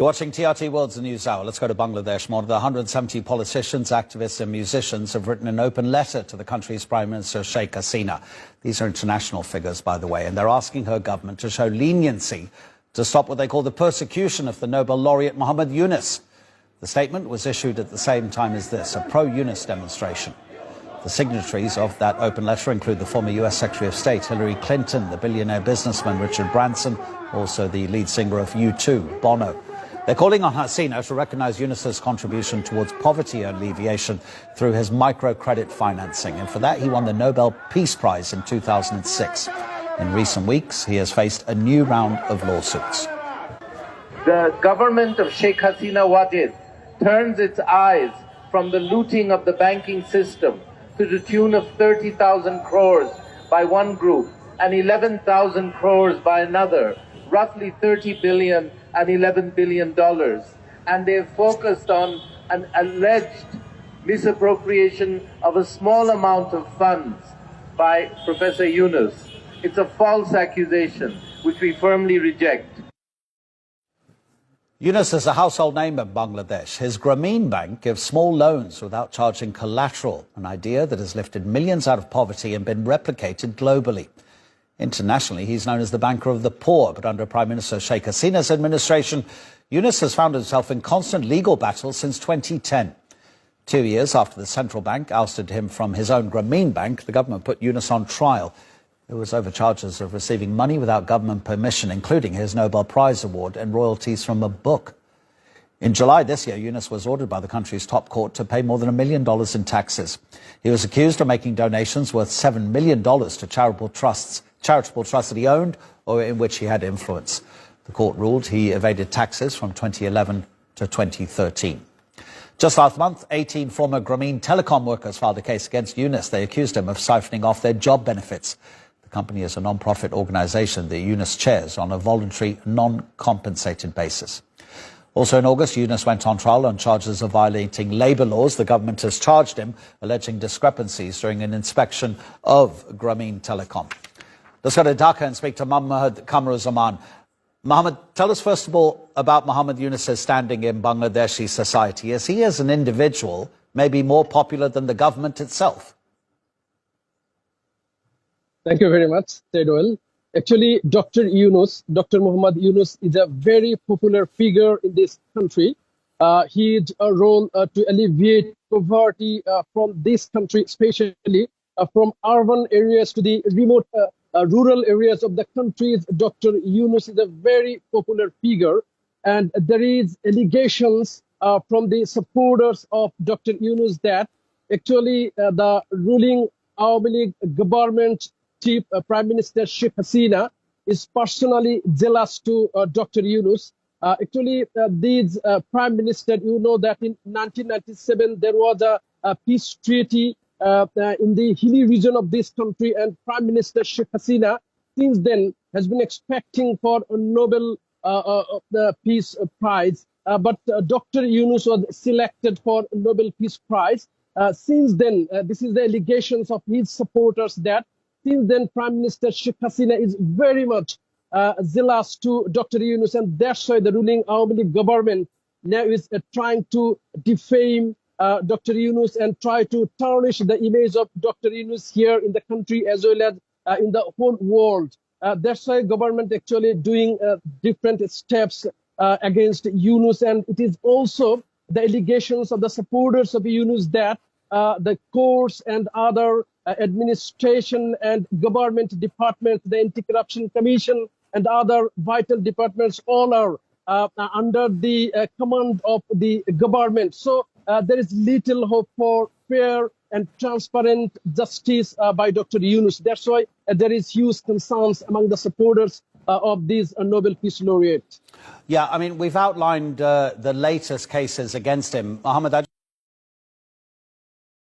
You're watching TRT World's News Hour. Let's go to Bangladesh. More than 170 politicians, activists and musicians have written an open letter to the country's Prime Minister Sheikh Hasina. These are international figures, by the way, and they're asking her government to show leniency to stop what they call the persecution of the Nobel laureate Muhammad Yunus. The statement was issued at the same time as this, a pro-Yunus demonstration. The signatories of that open letter include the former US Secretary of State Hillary Clinton, the billionaire businessman Richard Branson, also the lead singer of U2, Bono. They're calling on Hasina to recognise Yunus's contribution towards poverty alleviation through his microcredit financing. And for that, he won the Nobel Peace Prize in 2006. In recent weeks, he has faced a new round of lawsuits. The government of Sheikh Hasina Wajid turns its eyes from the looting of the banking system to the tune of 30,000 crores by one group and 11,000 crores by another, roughly 30 billion and $11 billion. And they've focused on an alleged misappropriation of a small amount of funds by Professor Yunus. It's a false accusation, which we firmly reject. Yunus is a household name in Bangladesh. His Grameen Bank gives small loans without charging collateral, an idea that has lifted millions out of poverty and been replicated globally. Internationally, he's known as the banker of the poor, but under Prime Minister Sheikh Hasina's administration, Yunus has found himself in constant legal battles since 2010. 2 years after the central bank ousted him from his own Grameen Bank, the government put Yunus on trial. It was over charges of receiving money without government permission, including his Nobel Prize award and royalties from a book. In July this year, Yunus was ordered by the country's top court to pay more than $1 million in taxes. He was accused of making donations worth $7 million to charitable trusts that he owned or in which he had influence. The court ruled he evaded taxes from 2011 to 2013. Just last month, 18 former Grameen Telecom workers filed a case against Yunus. They accused him of siphoning off their job benefits. The company is a non-profit organisation that Yunus chairs on a voluntary, non-compensated basis. Also in August, Yunus went on trial on charges of violating labour laws. The government has charged him, alleging discrepancies during an inspection of Grameen Telecom. Let's go to Dhaka and speak to Mohammed Kamruzaman. Mohammed, tell us first of all about Muhammad Yunus's standing in Bangladeshi society. Is he as an individual maybe more popular than the government itself? Thank you very much, Tedwell. Actually, Dr. Muhammad Yunus is a very popular figure in this country. His role to alleviate poverty from this country, especially from urban areas to the remote rural areas of the country. Dr. Yunus is a very popular figure, and there is allegations from the supporters of Dr. Yunus that actually the ruling Awami League government chief Prime Minister Sheikh Hasina is personally jealous to Dr. Yunus. These Prime Minister, you know that in 1997 there was a peace treaty in the hilly region of this country, and Prime Minister Sheikh Hasina since then has been expecting for a Nobel Peace Prize, but Dr. Yunus was selected for Nobel Peace Prize. Since then, this is the allegations of his supporters that since then Prime Minister Sheikh Hasina is very much zealous to Dr. Yunus, and that's why the ruling Awami League government now is trying to defame Dr. Yunus and try to tarnish the image of Dr. Yunus here in the country as well as in the whole world. That's why government actually doing different steps against Yunus, and it is also the allegations of the supporters of Yunus that the courts and other administration and government departments, the Anti-Corruption Commission and other vital departments, all are under the command of the government. So there is little hope for fair and transparent justice by Dr. Yunus. That's why there is huge concerns among the supporters of these Nobel Peace Laureate. Yeah, I mean, we've outlined the latest cases against him. Mohammed,